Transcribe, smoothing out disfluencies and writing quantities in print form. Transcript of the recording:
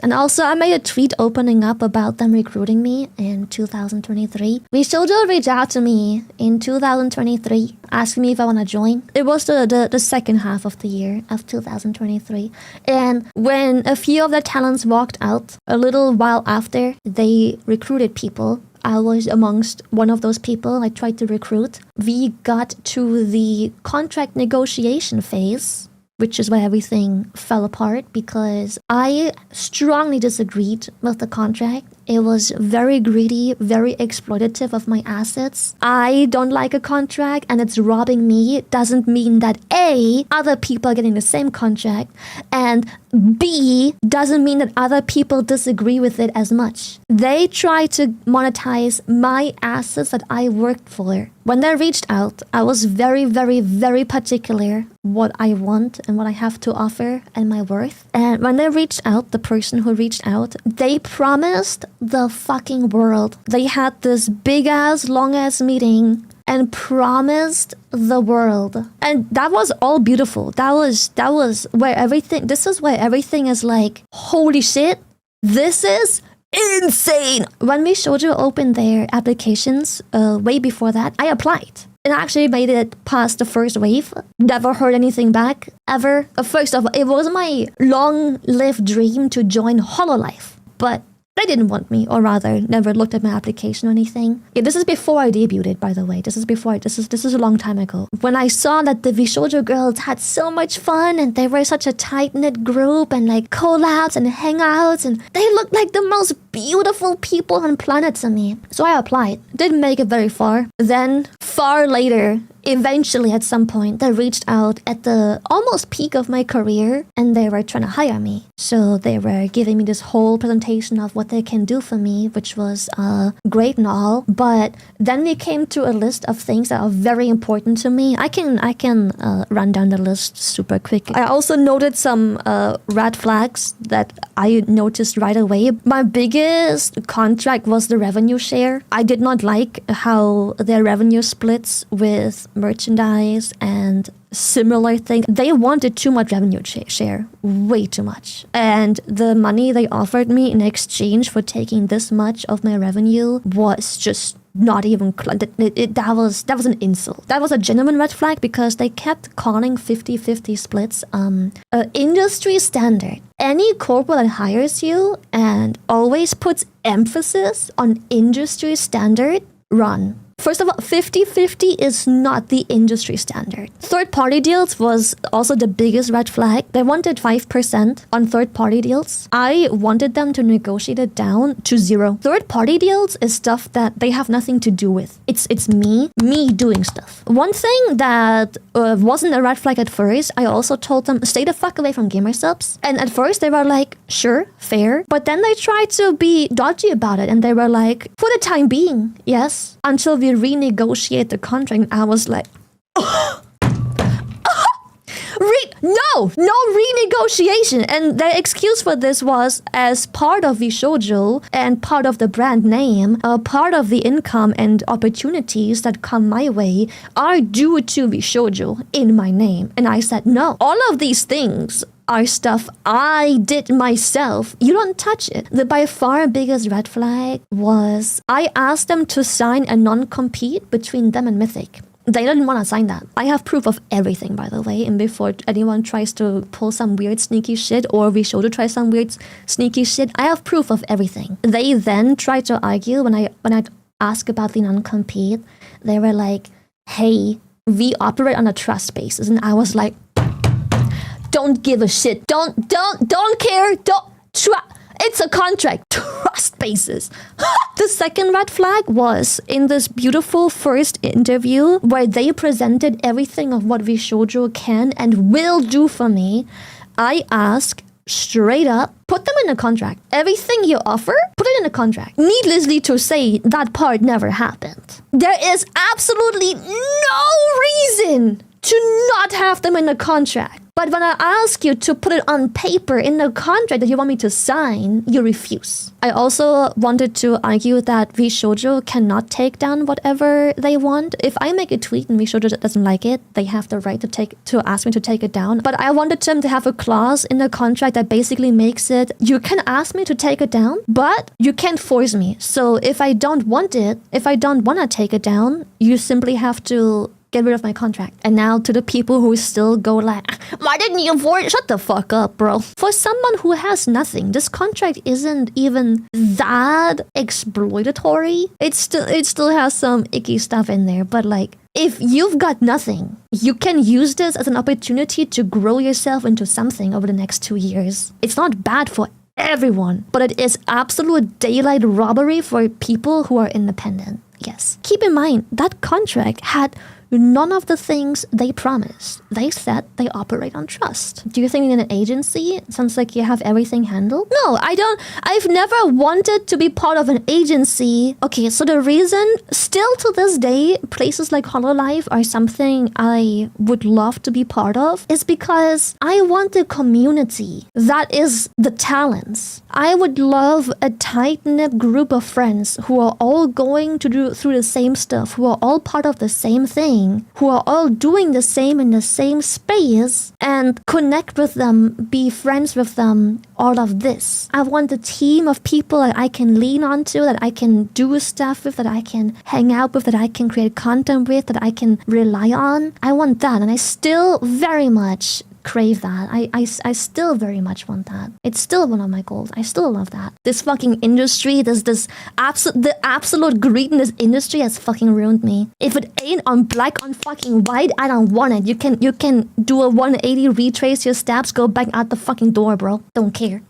And also, I made a tweet opening up about them recruiting me in 2023. vshojo reached out to me in 2023, asking me if I want to join. It was the second half of the year of 2023. And when a few of the talents walked out, a little while after, they recruited people. I was amongst one of those people I tried to recruit. We got to the contract negotiation phase, which is where everything fell apart because I strongly disagreed with the contract. It was very greedy, very exploitative of my assets. I don't like a contract and it's robbing me. It doesn't mean that A, other people are getting the same contract, and B, doesn't mean that other people disagree with it as much. They try to monetize my assets that I worked for. When they reached out, I was very, very, very particular what I want and what I have to offer and my worth. And when they reached out, the person who reached out, they promised the fucking world. They had this big ass, long ass meeting and promised the world. And that was all beautiful. That was where everything, this is where everything is like, holy shit, this is insane. When vshojo opened their applications way before that, I applied. And I actually made it past the first wave. Never heard anything back, ever. First of all, it was my long-lived dream to join Hololive. But they didn't want me, or rather, never looked at my application or anything. Yeah, this is before I debuted, by the way. This is a long time ago. When I saw that the vshojo girls had so much fun and they were such a tight-knit group and like collabs and hangouts and they looked like the most beautiful people on planet to me. So I applied. Didn't make it very far. Then, far later, eventually at some point, they reached out at the almost peak of my career and they were trying to hire me. So they were giving me this whole presentation of what they can do for me, which was great and all. But then we came to a list of things that are very important to me. I can run down the list super quick. I also noted some red flags that I noticed right away. My biggest contract was the revenue share. I did not like how their revenue splits with merchandise and similar things. They wanted too much revenue share, way too much. And the money they offered me in exchange for taking this much of my revenue was just not even that was an insult. That was a genuine red flag because they kept calling 50-50 splits industry standard. Any corporate that hires you and always puts emphasis on industry standard, run. First of all, 50-50 is not the industry standard. Third-party deals was also the biggest red flag. They wanted 5% on third-party deals. I wanted them to negotiate it down to 0. Third-party deals is stuff that they have nothing to do with. It's me doing stuff. One thing that wasn't a red flag at first, I also told them, stay the fuck away from gamer subs. And at first they were like, sure, fair. But then they tried to be dodgy about it and they were like, for the time being, yes, until we renegotiate the contract. I was like, no renegotiation. And their excuse for this was, as part of vshojo and part of the brand name, part of the income and opportunities that come my way are due to vshojo in my name. And I said, no, all of these things are stuff I did myself. You don't touch it. The by far biggest red flag was I asked them to sign a non-compete between them and Mythic. They didn't want to sign that. I have proof of everything, by the way, and before anyone tries to pull some weird sneaky shit or vshojo try some weird sneaky shit, I have proof of everything. They then tried to argue when I asked about the non-compete. They were like, hey, we operate on a trust basis. And I was like, don't give a shit. Don't care. It's a contract. Trust basis. The second red flag was in this beautiful first interview where they presented everything of what vshojo can and will do for me. I asked straight up, put them in a contract. Everything you offer, put it in a contract. Needlessly to say, that part never happened. There is absolutely no reason to not have them in a contract. But when I ask you to put it on paper in the contract that you want me to sign, you refuse. I also wanted to argue that vshojo cannot take down whatever they want. If I make a tweet and vshojo doesn't like it, they have the right to ask me to take it down. But I wanted them to have a clause in the contract that basically makes it, you can ask me to take it down, but you can't force me. So if I don't want it, if I don't want to take it down, you simply have to get rid of my contract. And now to the people who still go like, why didn't you force? Shut the fuck up, bro. For someone who has nothing, this contract isn't even that exploitatory. It still has some icky stuff in there, but like, if you've got nothing, you can use this as an opportunity to grow yourself into something over the next 2 years. It's not bad for everyone, but it is absolute daylight robbery for people who are independent. Yes. Keep in mind, that contract had none of the things they promised. They said they operate on trust. Do you think in an agency, it sounds like you have everything handled? No, I don't. I've never wanted to be part of an agency. Okay, so the reason, still to this day, places like Hololive are something I would love to be part of, is because I want a community that is the talents. I would love a tight-knit group of friends who are all going to do through the same stuff, who are all part of the same thing, who are all doing the same in the same space, and connect with them, be friends with them, all of this. I want a team of people that I can lean onto, that I can do stuff with, that I can hang out with, that I can create content with, that I can rely on. I want that, and I still very much crave that. I still very much want that. It's still one of my goals. I still love that. This fucking industry, the absolute greed in this industry has fucking ruined me. If it ain't on black on fucking white, I don't want it. You can do a 180, retrace your steps, go back out the fucking door, bro. Don't care.